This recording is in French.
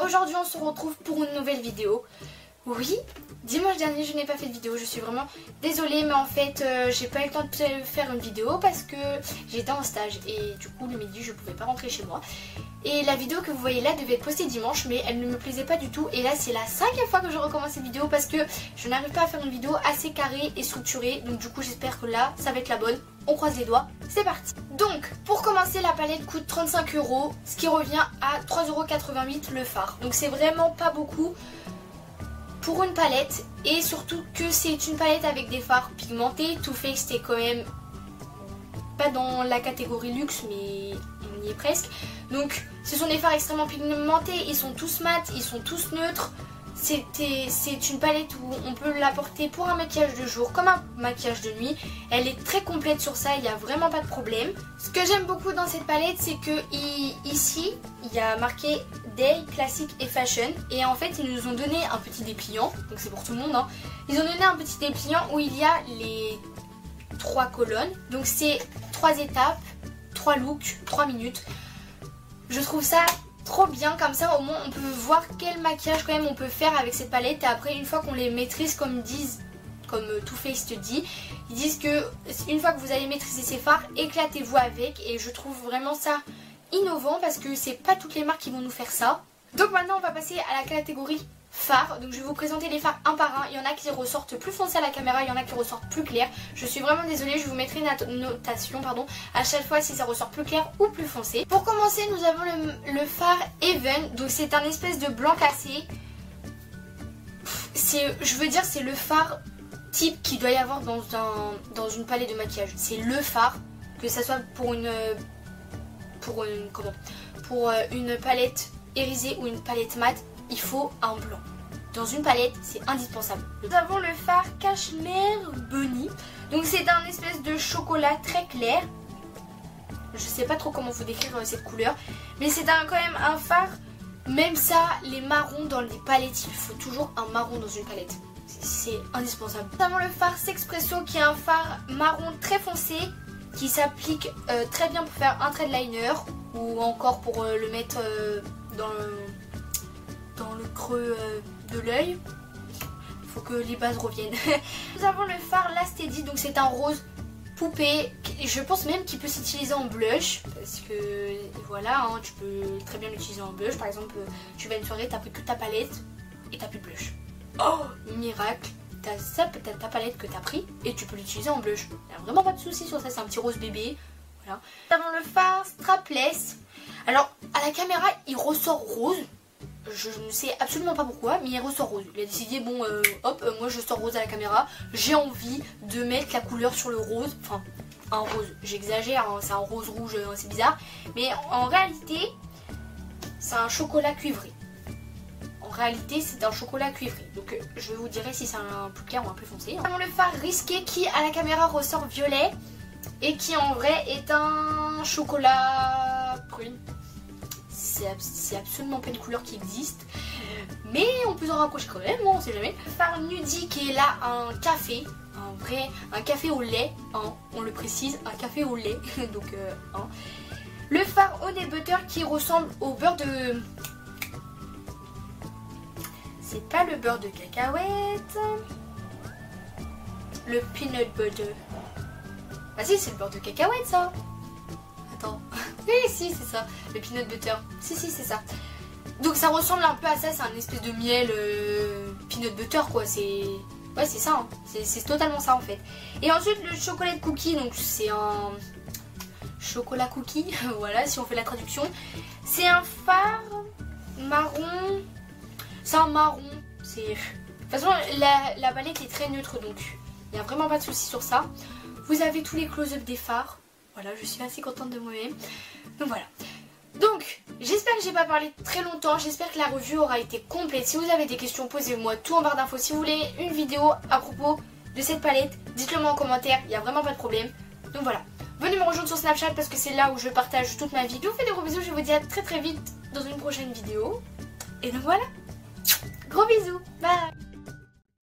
Aujourd'hui on se retrouve pour une nouvelle vidéo. Oui, dimanche dernier je n'ai pas fait de vidéo, je suis vraiment désolée, mais en fait j'ai pas eu le temps de faire une vidéo parce que j'étais en stage et du coup le midi je pouvais pas rentrer chez moi. Et la vidéo que vous voyez là devait être postée dimanche, mais elle ne me plaisait pas du tout. Et là c'est la 5e fois que je recommence cette vidéo parce que je n'arrive pas à faire une vidéo assez carrée et structurée. Donc du coup j'espère que là ça va être la bonne. On croise les doigts, c'est parti. Donc pour commencer, la palette coûte 35 €, ce qui revient à 3,88 € le fard. Donc c'est vraiment pas beaucoup pour une palette, et surtout que c'est une palette avec des fards pigmentés. Too Faced est quand même pas dans la catégorie luxe, mais on y est presque. Donc ce sont des fards extrêmement pigmentés, ils sont tous mat, ils sont tous neutres. C'est une palette où on peut la porter pour un maquillage de jour comme un maquillage de nuit. Elle est très complète sur ça, il n'y a vraiment pas de problème. Ce que j'aime beaucoup dans cette palette, c'est que ici il y a marqué Day, Classic et Fashion. Et en fait ils nous ont donné un petit dépliant, donc c'est pour tout le monde hein. Ils ont donné un petit dépliant où il y a les 3 colonnes. Donc c'est 3 étapes, 3 looks, 3 minutes. Je trouve ça trop bien, comme ça au moins on peut voir quel maquillage quand même on peut faire avec cette palette. Et après une fois qu'on les maîtrise, comme Too Faced dit, ils disent que une fois que vous allez maîtriser ces fards, éclatez-vous avec. Et je trouve vraiment ça innovant parce que c'est pas toutes les marques qui vont nous faire ça. Donc maintenant on va passer à la catégorie fards. Donc je vais vous présenter les fards un par un. Il y en a qui ressortent plus foncés à la caméra, il y en a qui ressortent plus clairs. Je suis vraiment désolée, je vous mettrai une notation à chaque fois si ça ressort plus clair ou plus foncé. Pour commencer, nous avons le fard Even. Donc c'est un espèce de blanc cassé. Je veux dire, c'est le fard type qu'il doit y avoir dans une palette de maquillage. C'est le fard, que ça soit pour une palette irisée ou une palette mate, il faut un blanc. Dans une palette, c'est indispensable. Nous avons le fard Cashmere Bunny. Donc c'est un espèce de chocolat très clair. Je sais pas trop comment vous décrire cette couleur, mais c'est quand même un fard. Même ça, les marrons dans les palettes, il faut toujours un marron dans une palette. C'est indispensable. Nous avons le fard Sexpresso qui est un fard marron très foncé qui s'applique très bien pour faire un trait de liner ou encore pour le mettre dans le creux de l'œil. Il faut que les bases reviennent. Nous avons le fard Last Edit, donc c'est un rose poupée. Je pense même qu'il peut s'utiliser en blush parce que voilà, hein, tu peux très bien l'utiliser en blush. Par exemple, tu vas à une soirée, t'as pris toute ta palette et t'as plus de blush. Oh, miracle! T'as ta palette que t'as pris et tu peux l'utiliser en blush. Il n'y a vraiment pas de souci sur ça, c'est un petit rose bébé. Voilà. Nous avons le fard Strapless. Alors, à la caméra, il ressort rose. Je ne sais absolument pas pourquoi, mais il ressort rose. Il a décidé, bon, moi je sors rose à la caméra. J'ai envie de mettre la couleur sur le rose. Enfin, un rose, j'exagère, hein, c'est un rose rouge, c'est bizarre. Mais en réalité, c'est un chocolat cuivré. En réalité, c'est un chocolat cuivré. Donc, je vous dirai si c'est un plus clair ou un plus foncé. Nous avons le fard Risqué qui, à la caméra, ressort violet. Et qui, en vrai, est un chocolat prune. C'est absolument pas une couleur qui existe, mais on peut s'en rapprocher quand même, on sait jamais. Le fard Nudie qui est là un café, un café au lait, hein, on le précise, un café au lait. Donc, hein. Le fard Honey Butter qui ressemble au beurre de... C'est pas le beurre de cacahuète. Le peanut butter. Ah si, c'est le beurre de cacahuète ça. Attends. Oui, si, c'est ça. Le peanut butter. Si, c'est ça. Donc ça ressemble un peu à ça. C'est un espèce de miel peanut butter, quoi. Ouais, c'est ça. Hein. C'est totalement ça, en fait. Et ensuite, le chocolat de cookie. Donc, c'est un chocolat cookie. Voilà, si on fait la traduction. C'est un fard marron. C'est un marron. De toute façon, la palette est très neutre. Donc, il n'y a vraiment pas de souci sur ça. Vous avez tous les close-up des fards. Voilà, je suis assez contente de moi-même. Donc voilà. Donc, j'espère que j'ai pas parlé très longtemps. J'espère que la revue aura été complète. Si vous avez des questions, posez-moi tout en barre d'infos. Si vous voulez une vidéo à propos de cette palette, dites-le moi en commentaire. Il n'y a vraiment pas de problème. Donc voilà. Venez me rejoindre sur Snapchat parce que c'est là où je partage toute ma vie. Je vous fais des gros bisous. Je vous dis à très vite dans une prochaine vidéo. Et donc voilà, gros bisous, bye.